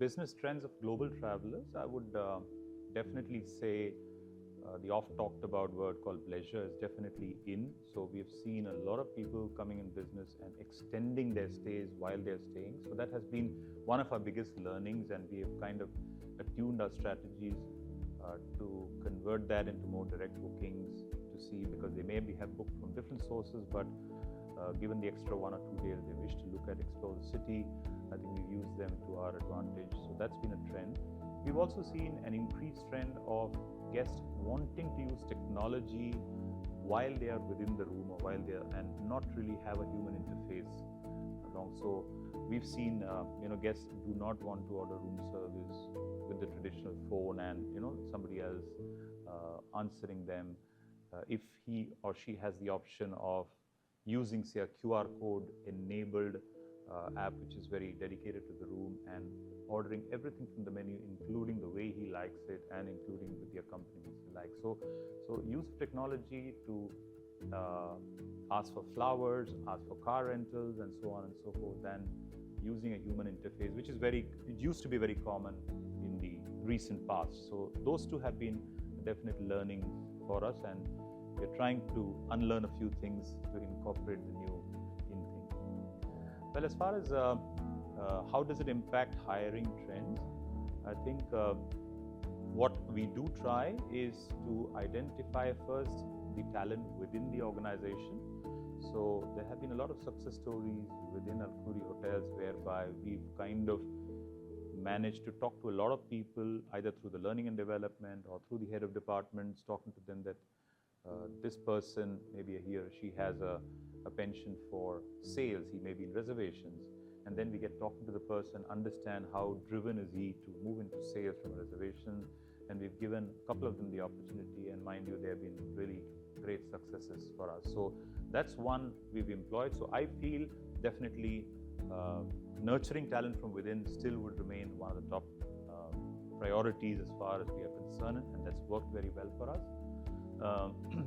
business trends of global travelers, I would definitely say the oft-talked about word called leisure is definitely in. So we've seen a lot of people coming in business and extending their stays while they're staying. So that has been one of our biggest learnings, and we have kind of attuned our strategies to convert that into more direct bookings to see, because they maybe have booked from different sources, but given the extra 1 or 2 days they wish to look at, explore the city, I think we've used them to our advantage. So that's been a trend. We've also seen an increased trend of guests wanting to use technology while they are within the room or while they are, and not really have a human interface along. So we've seen guests do not want to order room service with the traditional phone and somebody else answering them. If he or she has the option of using, say, a QR code enabled app which is very dedicated to the room and ordering everything from the menu, including the way he likes it and including with the accompaniments he likes. So use of technology to ask for flowers, ask for car rentals, and so on and so forth, and using a human interface, which is it used to be very common in the recent past. So those two have been a definite learning for us, and we're trying to unlearn a few things to incorporate the new in things. Well, as far as how does it impact hiring trends, I think what we do try is to identify first the talent within the organization. So there have been a lot of success stories within Al-Khoury Hotels whereby we've kind of managed to talk to a lot of people, either through the learning and development or through the head of departments, talking to them that this person, maybe he or she has a penchant for sales, he may be in reservations, and then we get talking to the person, understand how driven is he to move into sales from a reservation, and we've given a couple of them the opportunity, and mind you, they have been really great successes for us. So that's one we've employed. So I feel definitely nurturing talent from within still would remain one of the top priorities as far as we are concerned, and that's worked very well for us.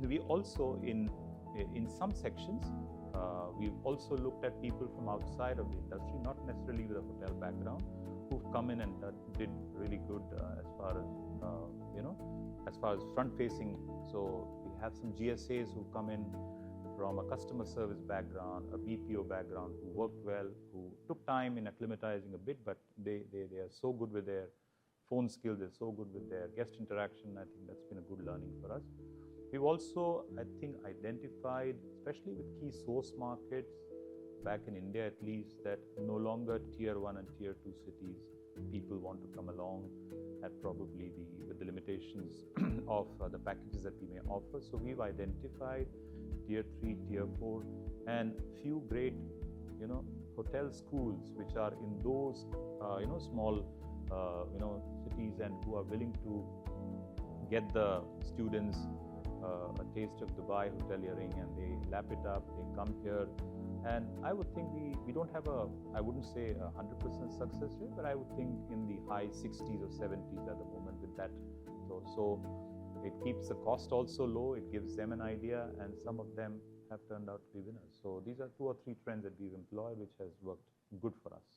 We also, in some sections, we've also looked at people from outside of the industry, not necessarily with a hotel background, who've come in and did really good as far as front-facing. So we have some GSAs who come in from a customer service background, a BPO background, who worked well, who took time in acclimatizing a bit, but they are so good with their phone skills, they're so good with their guest interaction. I think that's been a good learning for us. We've also, I think, identified, especially with key source markets, back in India at least, that no longer tier 1 and tier 2 cities people want to come along at probably with the limitations of the packages that we may offer. So we've identified tier 3, tier 4, and few great, hotel schools which are in those, small, cities, and who are willing to get the students a taste of Dubai hoteliering, and they lap it up, they come here. And I would think we don't have I wouldn't say 100% success rate, but I would think in the high 60s or 70s at the moment with that. So it keeps the cost also low, it gives them an idea, and some of them have turned out to be winners. So these are 2 or 3 trends that we've employed, which has worked good for us.